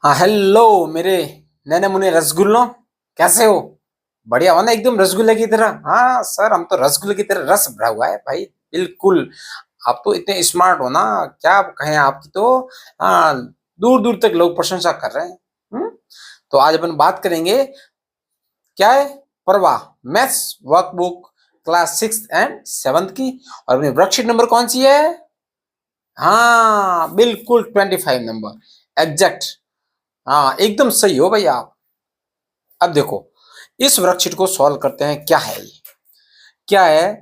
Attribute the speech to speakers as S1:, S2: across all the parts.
S1: हाँ, हेलो मेरे नैने मुन्ने रसगुल्लो, कैसे हो? बढ़िया हो ना, एकदम रसगुल्ले की तरह। हाँ सर, हम तो रसगुल्ले की तरह रस भरा हुआ है भाई। बिल्कुल। आप तो इतने स्मार्ट हो ना, क्या कहें आपकी तो। हाँ, दूर दूर तक लोग प्रशंसा कर रहे हैं। तो आज अपन बात करेंगे, क्या है, परवाह, maths workbook class 6th and 7th की। और अपनी वर्कशीट नंबर कौन सी है? हाँ बिल्कुल, 25 नंबर एग्जैक्ट। हाँ एकदम सही हो भाई आप। अब देखो, इस वर्कशीट को सॉल्व करते हैं। क्या है ये? क्या है?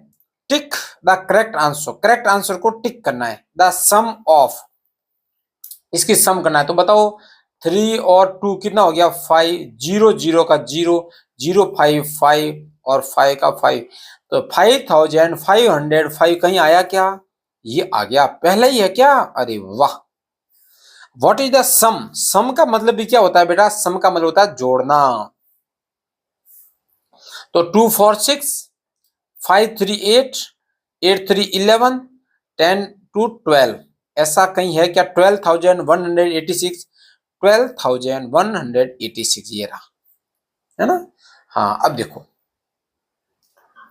S1: Tick the correct answer. Correct answer को टिक करना है। द सम ऑफ, इसकी सम करना है। तो बताओ, 3 और 2 कितना हो गया? 5। जीरो जीरो का जीरो, 0 5 5 और 5 का 5। तो 5505 कहीं आया क्या? ये आ गया, पहले ही है क्या? अरे वाह। व्हाट इज द सम? सम का मतलब भी क्या होता है बेटा? सम का मतलब होता है जोड़ना। तो 2 4 6, 5 3 8, 8 3 11, 10 2 12, ऐसा कहीं है क्या? 12,186, 12,186 ये रहा, है ना? हाँ, अब देखो,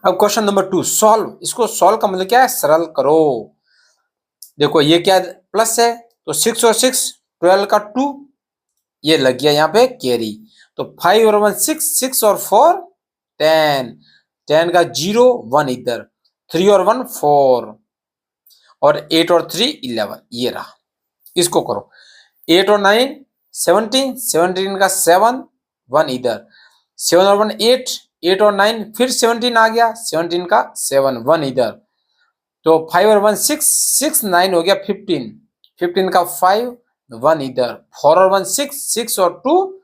S1: अब क्वेश्चन नंबर 2 सॉल्व। इसको सॉल्व का मतलब क्या है? सरल करो। देखो ये क्या प्लस है, तो 6 और 6, 12 का 2, ये लग गया यहाँ पे कैरी। तो 5 और 1 6, 6 और 4 10, 10 का 0 1 इधर, 3 और 1 4, और 8 और 3 11, ये रहा। इसको करो। 8 और 9 17, 17 का 7 1 इधर, 7 और 1 8, 8 और 9 फिर 17 आ गया, 17 का 7 1 इधर। तो 5 और 1 6, 6 9 हो गया 15, 15 का 5 1 इधर, 4 और 1 6, 6 और 2,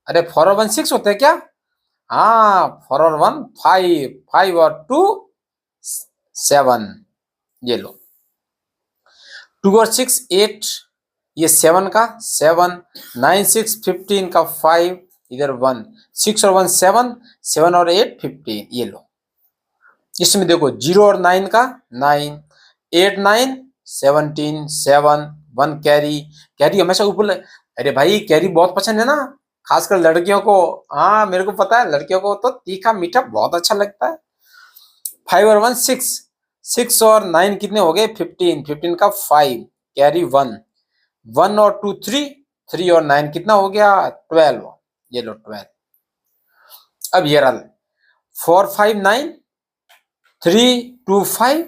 S1: अरे 4 और 1 6 होते हैं क्या? हाँ, 4 और 1 5, 5 और 2 7, ये लो। 2 और 6 8, ये 7 का 7, 9 6 15 का 5 इधर 1, 6 और 1 7, 7 और 8 15, ये लो। इसमें देखो 0 और 9 का 9, 8 9 17 7 1 कैरी। कैरी हमेशा ऊपर अरे भाई, कैरी बहुत पसंद है ना, खासकर लड़कियों को। हाँ मेरे को पता है, लड़कियों को तो तीखा मीठा बहुत अच्छा लगता है। 5 और 1 6, 6 और 9 कितने हो गए? 15, 15 का 5 कैरी 1, 1 और 2 3, 3 और 9 कितना हो गया? 12, ये लो 12। अब ये रहा 4 5 9, 3 2 5,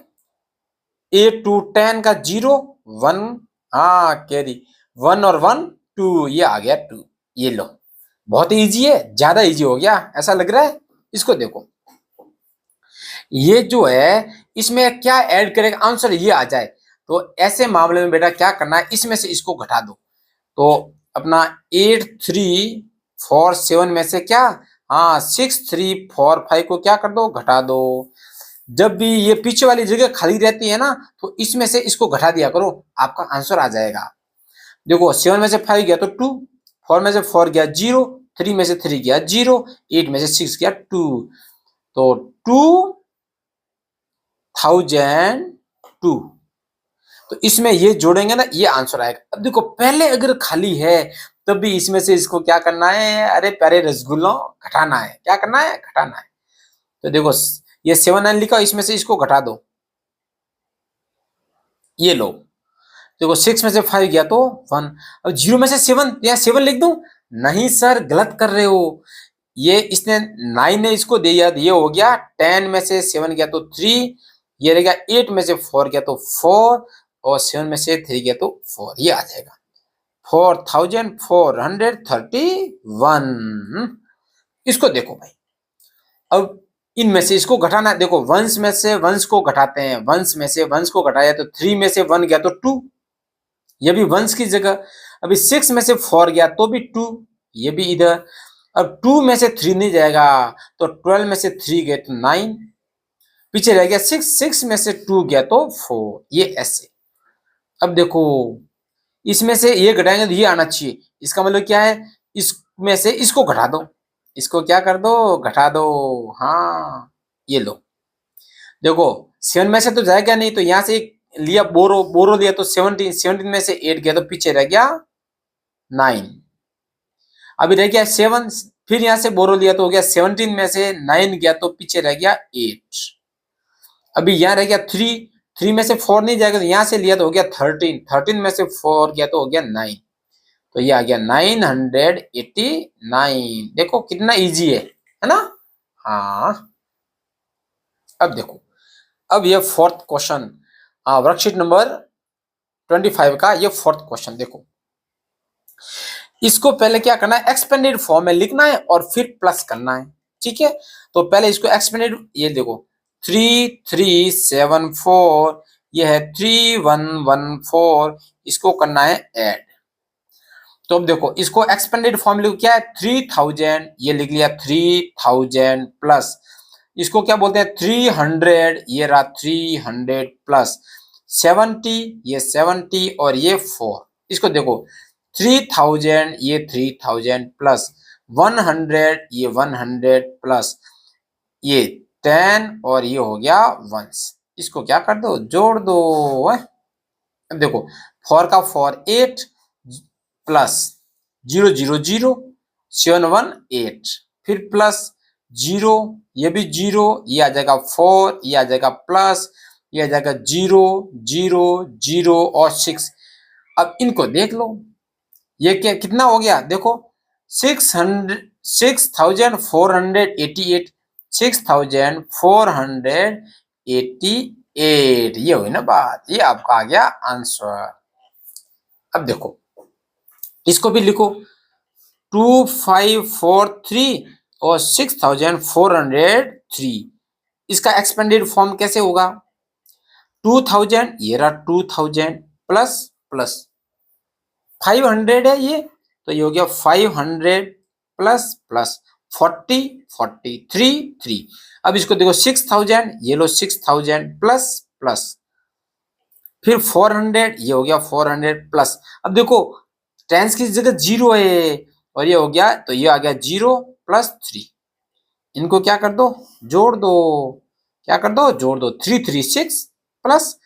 S1: 8 2 10 का 0 1, हाँ कैरी 1 और 1 2, ये आ गया 2, ये लो। बहुत इजी है, ज्यादा इजी हो गया ऐसा लग रहा है। इसको देखो, ये जो है इसमें क्या ऐड करेगा आंसर ये आ जाए, तो ऐसे मामले में बेटा क्या करना है, इसमें से इसको घटा दो। तो अपना 8 3 4 7 में से क्या, हाँ 6 3 4 5 को क्या कर दो? घटा दो। जब भी ये पीछे वाली जगह खाली रहती है ना, तो इसमें से इसको घटा दिया करो, आपका आंसर आ जाएगा। देखो 7 में से 5 गया तो 2, 4 में से 4 गया 0, 3 में से 3 गया 0, 8 में से 6 गया 2, तो 2002। तो इसमें ये जोड़ेंगे ना, ये आंसर आएगा। अब देखो, पहले अगर खाली है तब भी इसमें से इसको क्या करना है? अरे प्यारे रसगुल्लों, घटाना है। क्या करना है? घटाना है। तो देखो, ये 7 9 लिखा, इसमें से इसको घटा दो, ये लो। देखो 6 में से 5 गया तो 1, अब 0 में से 7, यहाँ 7 लिख दूं? नहीं सर, गलत कर रहे हो। ये इसने 9 ने इसको दे दिया, ये हो गया 10 में से 7 गया तो 3, ये रहेगा 8 में से 4 गया तो 4, और 7 में से 3 गया तो 4, ये आ जाएगा 4431। इसको देखो भाई, अब इनमें से इसको घटाना। देखो वंश में से वंश को घटाते हैं, वंश में से वंश को घटाया तो 3 में से 1 गया तो 2, ये भी वंश की जगह। अभी 6 में से 4 गया तो भी 2, ये भी इधर। अब 2 में से 3 नहीं जाएगा, तो 12 में से 3 गए तो 9, पीछे रह गया 6, 6 में से 2 गया तो 4, ये ऐसे। अब देखो, इसमें से ये घटाएंगे तो ये आना चाहिए, इसका मतलब क्या है? इसमें से इसको घटा दो, इसको क्या कर दो? घटा दो। हाँ, ये लो। देखो 7 में से तो जाएगा नहीं, तो यहाँ से एक लिया, बोरो बोरो लिया तो 17, 17 में से 8 गया तो पीछे रह गया 9, अभी रह गया 7, फिर यहाँ से बोरो लिया तो हो गया 17 में से 9 गया तो पीछे रह गया 8। अभी यहाँ रह गया 3, 3 में से 4 नहीं जाएगा तो यहाँ से लिया तो हो गया 13, 13 में से 4 गया तो हो गया 9, तो ये आ गया 989। देखो कितना इजी है ना। हाँ अब देखो, अब ये फोर्थ क्वेश्चन, वर्कशीट नंबर 25 का ये फोर्थ क्वेश्चन देखो। इसको पहले क्या करना है, एक्सपेंडेड फॉर्म में लिखना है और फिर प्लस करना है। ठीक है, तो पहले इसको एक्सपेंडेड, ये देखो 3374, ये है 3114, इसको करना है ऐड। तो अब देखो इसको एक्सपेंडेड फॉर्म लिखो, क्या है 3000, ये लिख लिया 3000 प्लस इसको क्या बोलते हैं 300, ये रहा 300 प्लस 70, ये 70 और ये 4। इसको देखो 3000, ये 3000 प्लस 100, ये 100 प्लस ये 10 और ये हो गया 1। इसको क्या कर दो, जोड़ दो। अब देखो 4 का 4 8 प्लस 000 718, फिर प्लस 0, ये भी 0, ये आ जाएगा 4, ये आ जाएगा प्लस, ये आ जाएगा 0 0 0 और 6। अब इनको देख लो, ये क्या कितना हो गया, देखो 6488, 6488, ये हुई ना बात, ये आपका आ गया आंसर। अब देखो इसको भी लिखो 2543 और 6403, इसका एक्सपेंडेड फॉर्म कैसे होगा, 2000, ये रहा 2000 प्लस प्लस 500 है ये, तो ये हो गया 500 प्लस प्लस 40 43 3। अब इसको देखो 6000, ये लो 6000 प्लस प्लस फिर 400, ये हो गया 400 प्लस। अब देखो टेंस की जगह 0 है और ये हो गया, तो ये आ गया 0 प्लस 3। इनको क्या कर दो, जोड़ दो। क्या कर दो, जोड़ दो। 336 plus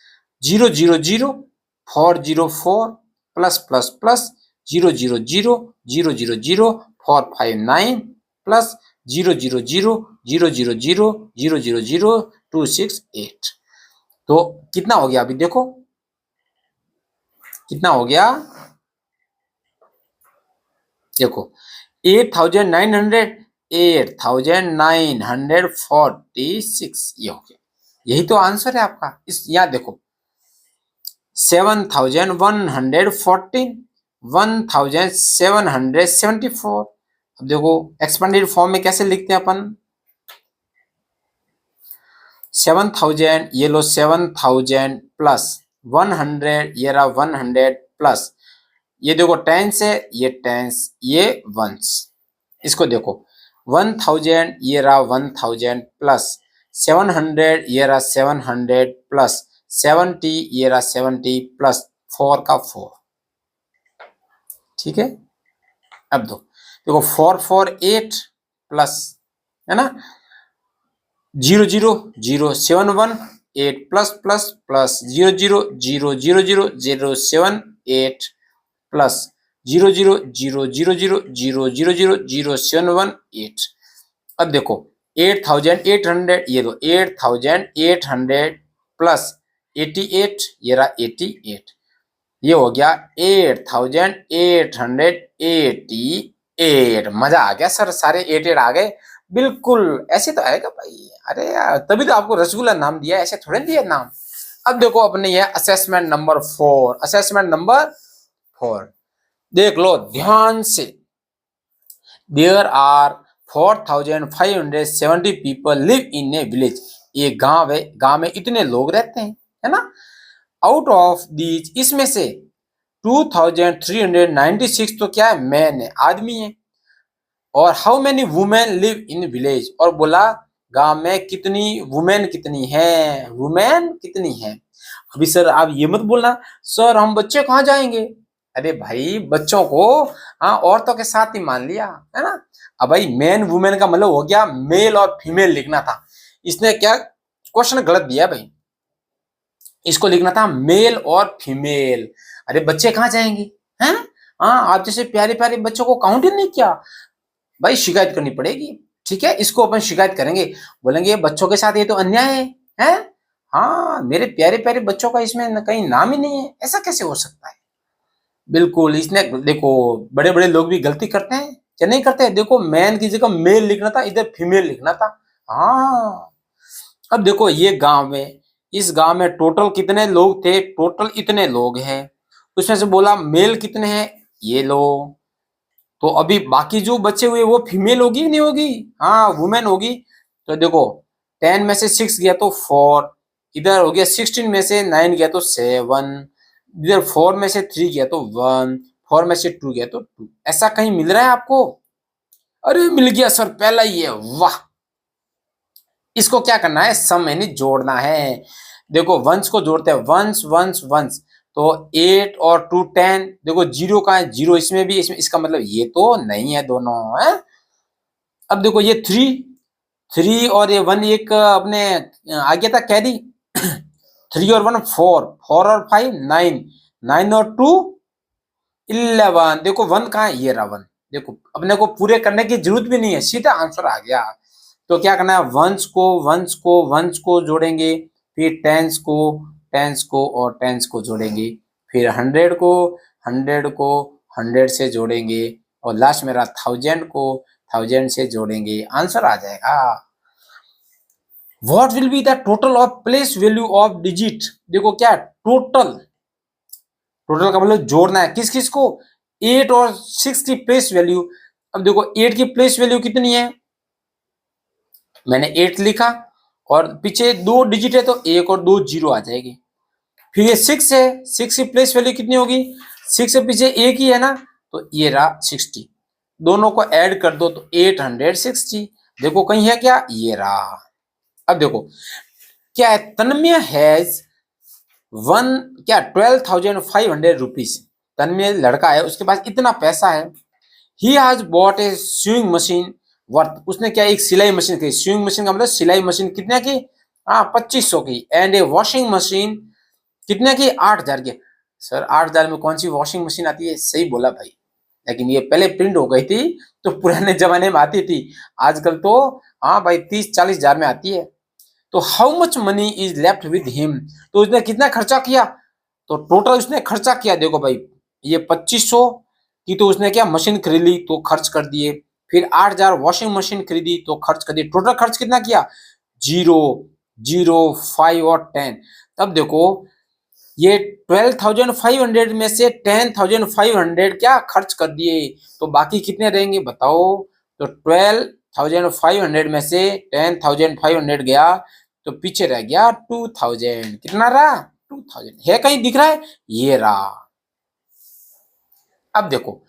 S1: 000 404 plus plus plus 000 000 459 plus 000 000 268। तो कितना हो गया, अभी देखो कितना हो गया, देखो 8900 8946, ये हो गया, यही तो आंसर है आपका। इस यहाँ देखो 7114 1774। अब देखो एक्सपेंडेड फॉर्म में कैसे लिखते हैं अपन, 7000, ये लो 7000 प्लस 100, ये रहा 100 प्लस, ये देखो टेंस है, ये टेंस, ये वंस। इसको देखो 1000, ये रहा 1000 प्लस 700, ये रहा 700 प्लस 70, ये रहा 70 प्लस 4 का 4। ठीक है, अब देखो 448 प्लस, है ना, 000 प्लस प्लस प्लस 0000078 प्लस 000000078। अब देखो 8800, ये दो 8800 प्लस 88, ये रहा 88, ये हो गया 8888। मजा आ गया सर, सारे 88 आ गए, बिल्कुल ऐसे तो आएगा भाई। अरे यार तभी तो आपको रसगुल्ला नाम दिया, ऐसे थोड़े दिया नाम। अब देखो अपने ये असेसमेंट नंबर 4, असेसमेंट नंबर 4 देख लो ध्यान से। There are 4570 people live in a village, ये गांव है, गांव में इतने लोग रहते हैं, है ना। आउट ऑफ दीज, इसमें से 2396 तो क्या है, मैन है, आदमी है। और how many women live in village, और बोला गांव में कितनी वुमेन कितनी है, वुमेन कितनी है। अभी सर आप ये मत बोलना सर हम बच्चे कहाँ जाएंगे, अरे भाई बच्चों को हाँ औरतों के साथ ही मान लिया, है ना। अब भाई मैन वुमेन का मतलब हो गया मेल और फीमेल लिखना था, इसने क्या क्वेश्चन गलत दिया भाई, इसको लिखना था मेल और फीमेल। अरे बच्चे कहाँ जाएंगे हैं, हाँ, आप जैसे प्यारे प्यारे बच्चों को काउंट ही नहीं किया, भाई शिकायत करनी पड़ेगी। ठीक है, इसको अपन शिकायत करेंगे, बोलेंगे ये बच्चों के साथ ये तो अन्याय है, हैं? हाँ, मेरे प्यारे प्यारे बच्चों का इसमें कहीं नाम ही नहीं है, ऐसा कैसे हो सकता है? बिल्कुल, इसने देखो बड़े बड़े लोग भी गलती करते हैं या नहीं करते? देखो मैन की जगह मेल लिखना था, इधर फीमेल लिखना था। हाँ, अब देखो ये गांव में, इस गांव में टोटल कितने लोग थे? टोटल इतने लोग हैं, उसमें से बोला मेल कितने हैं? ये लो। तो अभी बाकी जो बचे हुए वो फीमेल होगी कि नहीं होगी? हाँ, वुमेन होगी। तो देखो 10 में से 6 गया तो 4, इधर हो गया 16 में से 9 गया तो 7, इधर 4 में से 3 गया तो 1, 4 में से 2 गया तो 2। ऐसा कहीं मिल रहा है आपको? अरे मिल गया सर, पहला ही है, वाह। इसको क्या करना है? सम यानी जोड़ना है। देखो वंस को जोड़ते हैं, वंस वंस वंस, तो 8 और 2 10। देखो जीरो कहाँ है? जीरो इसमें भी, इसमें, इसका मतलब ये तो नहीं है दोनों, है? अब देखो ये 3 और ये 1 एक अपने आ गया था कैरी। 3 और 1 4, 4 और 5 9, 9 और 2 11। देखो 1 कहाँ है? ये रहा 1। देखो अपने को पूरे करने की जरूरत भी नहीं है, सीधा आंसर आ गया। तो क्या करना है? वंस को जोड़ेंगे, फिर टेंस को और टेंस को जोड़ेंगे, फिर 100 को 100 से जोड़ेंगे, और लास्ट में रहा 1000 को 1000 से जोड़ेंगे, आंसर आ जाएगा। What will be the total of place value of digit? देखो क्या टोटल, टोटल का मतलब जोड़ना है, किस किस को? 8 और 6 की प्लेस वैल्यू। अब देखो 8 की प्लेस वैल्यू कितनी है? मैंने 8 लिखा, और पीछे 2 डिजिट है तो 1 और 2 जीरो आ जाएगी। फिर ये 6 है, 6 की प्लेस वैल्यू कितनी होगी? 6 के पीछे एक ही है ना, तो ये रहा 60। दोनों को ऐड कर दो तो 860। देखो कहीं है क्या? ये रहा। अब देखो क्या है? तन्मय हैज वन, क्या 12,500 रुपीज। तन्मय लड़का है, उसके पास इतना पैसा है। He has bot A swing machine worth, उसने क्या एक सिलाई मशीन खरीदी। स्विंग मशीन का मतलब सिलाई मशीन कितने की? हाँ 2500 की। एंड ए वॉशिंग मशीन कितने की? 8000 की। सर 8000 में कौन सी वॉशिंग मशीन आती है? सही बोला भाई, लेकिन ये पहले प्रिंट हो गई थी तो पुराने जमाने में आती थी, आजकल तो हाँ भाई 30-40 हजार में आती है। तो how much money is left with him? तो उसने कितना खर्चा किया? तो टोटल उसने खर्चा किया, देखो भाई ये 2500 की तो उसने क्या मशीन खरीदी तो खर्च कर दिए, फिर 8000 वॉशिंग मशीन खरीदी तो खर्च कर दिए, टोटल खर्च कितना किया? 0, 0, 5 और 10। तब देखो ये 12,500 में से 10,500 क्या खर्च कर दिए, तो बाकी कितने रहेंगे बताओ? तो 12,500 में से 10,500 गया तो पीछे रह गया 2,000। कितना रहा? 2,000 है, कहीं दिख रहा है? ये रहा। अब देखो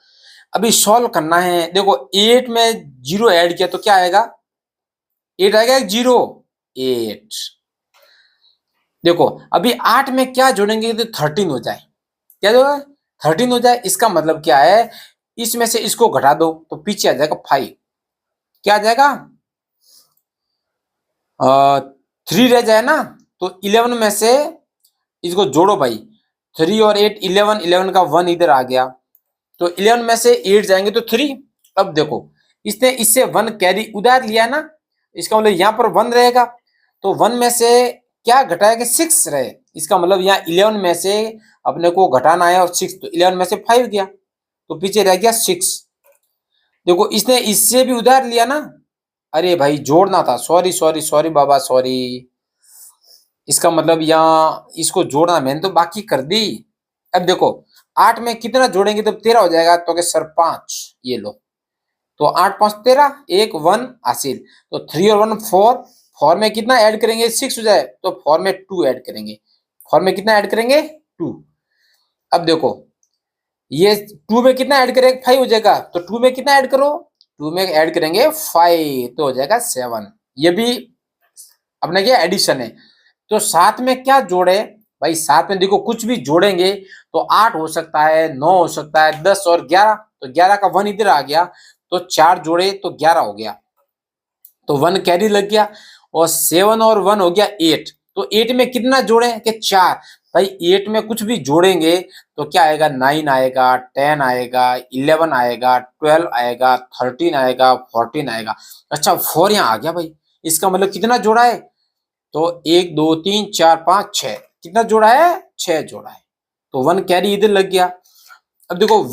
S1: अभी सॉल्व करना है। देखो 8 में 0 ऐड किया तो क्या आएगा? 8 आएगा, 0 8। देखो अभी 8 में क्या जोड़ेंगे तो 13 हो जाए, क्या होगा? 13 हो जाए, इसका मतलब क्या है? इसमें से इसको घटा दो तो पीछे आ जाएगा 5। क्या आ जाएगा? 3 रह जाए ना, तो 11 में से इसको जोड़ो भाई, 3 और 8 11, 11 का 1 इधर आ गया, तो 11 में से 8 जाएंगे तो 3। अब देखो इसने इससे 1 कैरी उधार लिया ना, इसका मतलब यहाँ पर 1 रहेगा, तो 1 में से क्या घटाएगा? 6 रहे, इसका मतलब यहाँ 11 में से अपने को घटाना है, और 6, तो 11 में से 5 गया तो पीछे रह गया 6। देखो इसने इससे भी उधार लिया ना, अरे भाई जोड़ना था, सॉरी सॉरी सॉरी बाबा सॉरी, इसका मतलब यहाँ इसको जोड़ना, मैंने तो बाकी कर दी। अब देखो 8 में कितना जोड़ेंगे तो 13 हो जाएगा, तो सर 5, ये लो, तो 8 5 13, एक 1 हासिल, तो 3 और 1 4, 4 में कितना ऐड करेंगे? 6 हो जाए, तो 4 में 2 ऐड करेंगे, 4 में कितना ऐड करेंगे? 2। अब देखो ये 2 में कितना ऐड करेंगे? 5 हो जाएगा, तो 2 में कितना ऐड करो? 2 में ऐड करेंगे 5, तो हो जाएगा 7। ये भी अपने क्या एडिशन है। तो साथ में क्या जोड़े भाई? साथ में देखो कुछ भी जोड़ेंगे तो 8 हो सकता है, 9 हो सकता है, 10 और 11, तो 11 का 1 इधर आ गया, तो 4 जोड़े तो 11 हो गया, तो 1 कैरी लग गया, और 7 और 1 हो गया 8, तो 8 में कितना जोड़े? कि 4, भाई 8 में कुछ भी जोड़ेंगे तो क्या आएगा, 9 आएगा, 10 आएगा, 11 आएगा, 12 आएगा, 13 आएगा, 14 आएगा। अच्छा 4 यहाँ आ गया भाई, इसका मतलब कितना जोड़ा है, तो 1 2 3 4 5 6, कितना जोड़ा है, 6 जोड़ा है। तो 1 कैरी इधर लग गया। अब देखो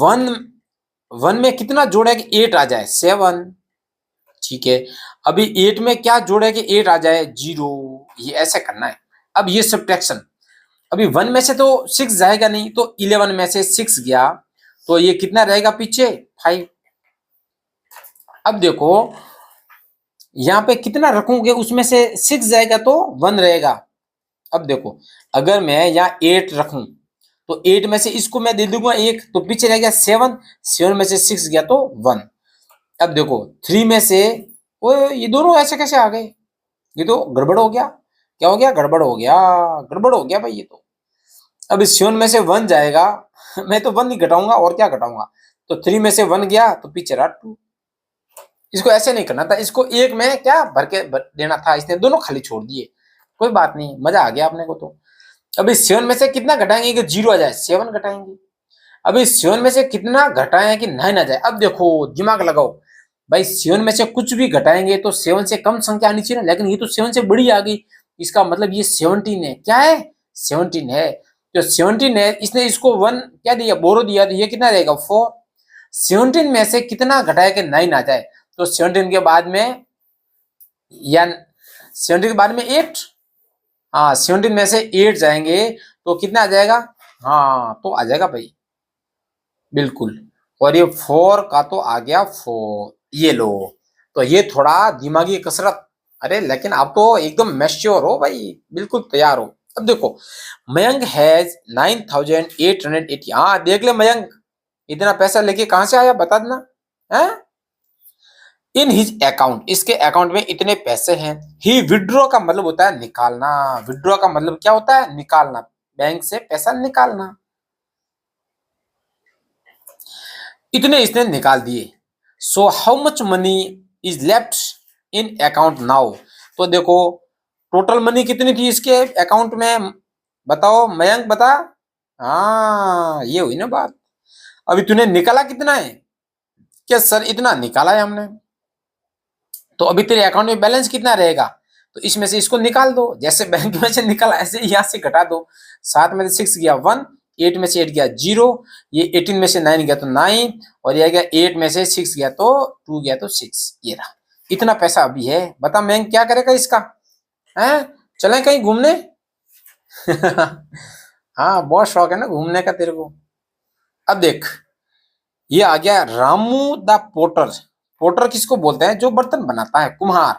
S1: 1 में कितना जोड़ा है कि 8 आ जाए, 7, ठीक है। अभी 8 में क्या जोड़ा है कि 8 आ जाए, 0, ये ऐसे करना है। अब ये सब्ट्रैक्शन, अभी 1 में से तो 6 जाएगा नहीं, तो 11 में से 6 गया, तो ये कितना रहेगा पीछे, 5। अब देखो यहाँ पे कितना रखोगे, उसमें से 6 जाएगा तो 1 रहेगा। अब देखो अगर मैं यहाँ 8 रखूं तो 8 में से इसको मैं दे दूंगा 1, तो पीछे रह गया 7, 7 में से 6 गया तो 1। अब देखो 3 में से, ओ ये दोनों ऐसे कैसे आ गए, ये तो गड़बड़ हो गया। क्या हो गया, गड़बड़ हो गया, गड़बड़ हो गया भाई ये तो। अब इस 7 में से 1 जाएगा मैं तो 1 ही घटाऊंगा, और क्या घटाऊंगा, तो 3 में से 1 गया तो पीछे रहा 2। इसको ऐसे नहीं करना था, इसको एक में क्या भर के देना था, इसने दोनों खाली छोड़ दिए। कोई बात नहीं, मजा आ गया आपने को तो। अभी 7 में से कितना घटाएंगे कि 0 आ जाए, 7 घटाएंगे। अभी 7 में से कितना घटाएं कि 9 आ जाए। अब देखो दिमाग लगाओ भाई, 7 में से कुछ भी घटाएंगे तो 7 से कम संख्या आनी चाहिए ना, लेकिन ये तो 7 से बड़ी आ गई। इसका मतलब ये 17 है, क्या है, 17 है। जो 17 है, इसने इसको 1 क्या दिया, बोरो दिया, तो ये कितना रहेगा, 4। 17 में से कितना घटाए कि 9 आ जाए, तो 17 के बाद में, या 17 के बाद में 8, हाँ 17 में से 8 जाएंगे तो कितना आ जाएगा, हाँ तो आ जाएगा भाई, बिल्कुल। और ये 4 का तो आ गया 4, ये लो। तो ये थोड़ा दिमागी कसरत, अरे लेकिन आप तो एकदम मैच्योर हो भाई, बिल्कुल तैयार हो। अब देखो मयंक हैज 9880, हाँ देख ले मयंक, इतना पैसा लेके कहां से आया बता देना है। इन हिज अकाउंट, इसके अकाउंट में इतने पैसे हैं। ही विड्रॉ का मतलब होता है निकालना, विड्रॉ का मतलब क्या होता है, निकालना, बैंक से पैसा निकालना। इतने इसने निकाल दिए। So how much money is left in account now, तो देखो टोटल मनी कितनी थी इसके अकाउंट में, बताओ मयंक बता। हाँ ये हुई ना बात। अभी तूने निकाला कितना है, क्या सर इतना निकाला है हमने, तो अभी तेरे अकाउंट में बैलेंस कितना रहेगा, तो इसमें से इसको निकाल दो, जैसे बैंक में से निकाला ऐसे यहाँ से घटा दो। 7 में से 6 गया 1, 8 में से 8 गया 0, ये 18 में से 9 गया तो 9, और ये गया 8 में से 6 गया तो 2 गया तो 6, ये रहा। इतना पैसा अभी है, बता मैं क्या करेगा इसका, है चले कहीं घूमने हाँ बहुत शौक है ना घूमने का तेरे को। अब देख ये आ गया रामू द पोटर। पोटर किसको बोलते हैं, जो बर्तन बनाता है, कुम्हार।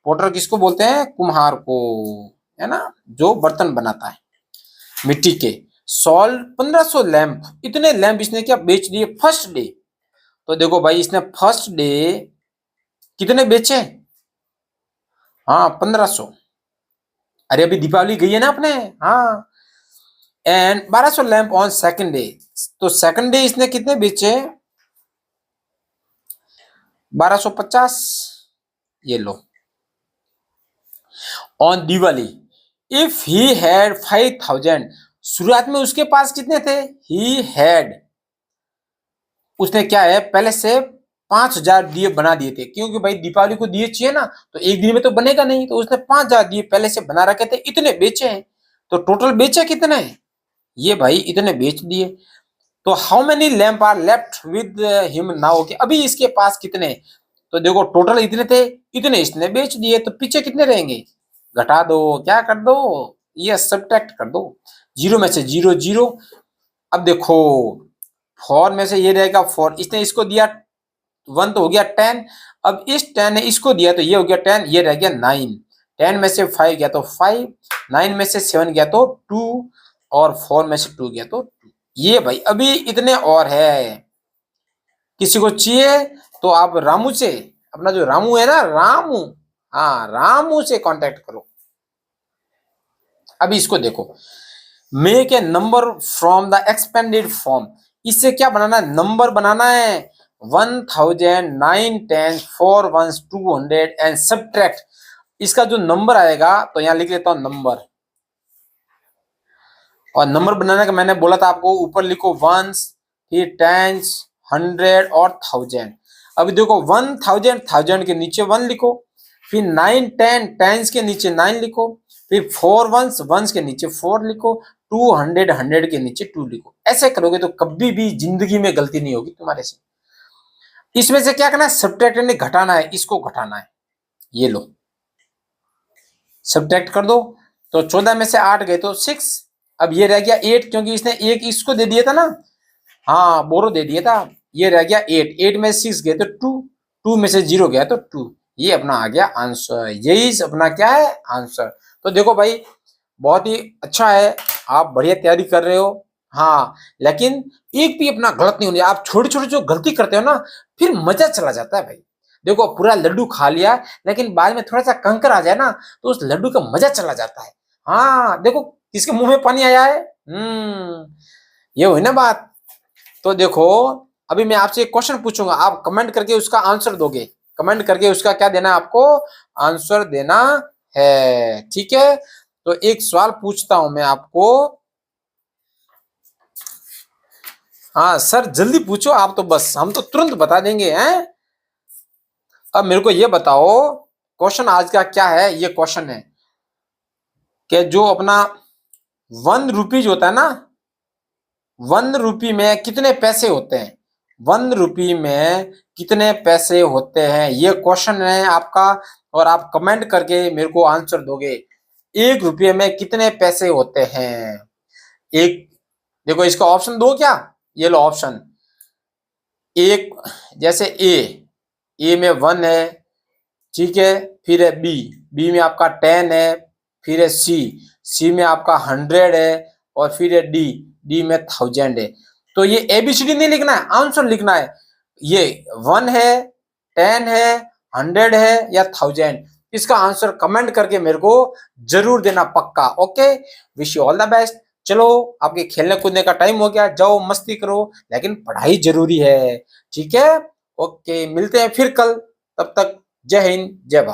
S1: पोटर किसको बोलते हैं, कुम्हार को, है ना, जो बर्तन बनाता है मिट्टी के। सॉल्व 1500 लैंप, इतने लैंप इसने क्या बेच दिए फर्स्ट डे। तो देखो भाई इसने फर्स्ट डे कितने बेचे, हाँ 1500। अरे अभी दीपावली गई है ना अपने, हाँ। And 1200 lamp on second day, तो सेकंड डे इसने कितने बेचे, 1250, ये लो। On Diwali if he had 5000, शुरुआत में उसके पास कितने थे, ही हैड, उसने क्या है पहले से 5000 दिए बना दिए थे, क्योंकि भाई दीपावली को दिए चाहिए ना, तो एक दिन में तो बनेगा नहीं, तो उसने 5000 दिए पहले से बना रखे थे, इतने बेचे हैं। तो टोटल बेचे कितने, ये भाई इतने बेच दिए। तो how many lamp are left with him now, कि अभी इसके पास कितने, तो देखो टोटल इतने थे, इतने इसने बेच दिए, तो पीछे कितने रहेंगे, घटा दो, क्या कर दो, ये सब्ट्रैक्ट कर दो। 0 में से 0 0। अब देखो 4 में से ये रहेगा 4, इसने इसको दिया 1 तो हो गया 10, अब इस 10 ने इसको दिया तो ये हो गया 10, ये रह गया 9। 10 में से 5 गया तो 5, 9 में से 7 गया तो 2, और 4 में से 2 गया तो 2। ये भाई अभी इतने और है, किसी को चाहिए तो आप रामू से, अपना जो रामू है ना, रामू, हाँ रामू से कांटेक्ट करो। अभी इसको देखो, make a number from the expanded form, इससे क्या बनाना है, नंबर बनाना है। 1000 9 10 4 1 200 एंड सब्ट्रैक्ट, इसका जो नंबर आएगा, तो यहां लिख लेता हूं नंबर, और नंबर बनाने का मैंने बोला था आपको, ऊपर लिखो वंस, फिर टेंस, 100 और 1000। अभी देखो 1000, 1000 के नीचे 1 लिखो, फिर 9 10 टेंस के नीचे 9 लिखो, फिर 4 वंस, वंस के नीचे 4 लिखो, 200 100 के नीचे 2 लिखो। ऐसे करोगे तो कभी भी जिंदगी में गलती नहीं होगी तुम्हारे से। इसमें से क्या करना है, सब्ट्रैक्ट यानी घटाना है, इसको घटाना है। ये लो सब्ट्रैक्ट कर दो, तो 14 में से 8 गए तो 6। अब ये रह गया 8, क्योंकि इसने एक इसको दे दिया था ना, हाँ बोरो दे दिया था। ये रह गया 8, 8 में 6 गए तो 2, 2 में से 0 गया तो 2। ये अपना आ गया आंसर, यही अपना क्या है आंसर। तो देखो भाई बहुत ही अच्छा है, आप बढ़िया तैयारी कर रहे हो। हाँ लेकिन एक भी अपना गलत नहीं होनी, आप छोटे छोटे जो गलती करते हो ना, फिर मजा चला जाता है भाई। देखो पूरा लड्डू खा लिया, लेकिन बाद में थोड़ा सा कंकर आ जाए ना, तो उस लड्डू का मजा चला जाता है। हाँ देखो किसके मुंह में पानी आया है, ये हुई ना बात। तो देखो अभी मैं आपसे एक क्वेश्चन पूछूंगा, आप कमेंट करके उसका आंसर दोगे। कमेंट करके उसका क्या देना है आपको, आंसर देना है, ठीक है। तो एक सवाल पूछता हूं मैं आपको। हाँ सर जल्दी पूछो आप, तो बस हम तो तुरंत बता देंगे हैं। अब मेरे को ये बताओ, क्वेश्चन आज का क्या है। ये क्वेश्चन है कि जो अपना 1 रुपीज होता है ना, 1 रुपी में कितने पैसे होते हैं, 1 रुपी में कितने पैसे होते हैं, ये क्वेश्चन है आपका। और आप कमेंट करके मेरे को आंसर दोगे, 1 रुपये में कितने पैसे होते हैं। एक देखो इसका ऑप्शन दो क्या, ये लो ऑप्शन। एक जैसे ए में 1 है, ठीक है। फिर है बी में आपका 10 है। फिर है सी में आपका 100 है। और फिर है डी में 1000 है। तो ये ABCD नहीं लिखना है, आंसर लिखना है। ये 1 है, 10 है, 100 है या 1000, इसका आंसर कमेंट करके मेरे को जरूर देना पक्का। Okay, wish you all the best. चलो आपके खेलने कूदने का टाइम हो गया, जाओ मस्ती करो, लेकिन पढ़ाई जरूरी है, ठीक है। ओके मिलते हैं फिर कल, तब तक जय हिंद जय भारत।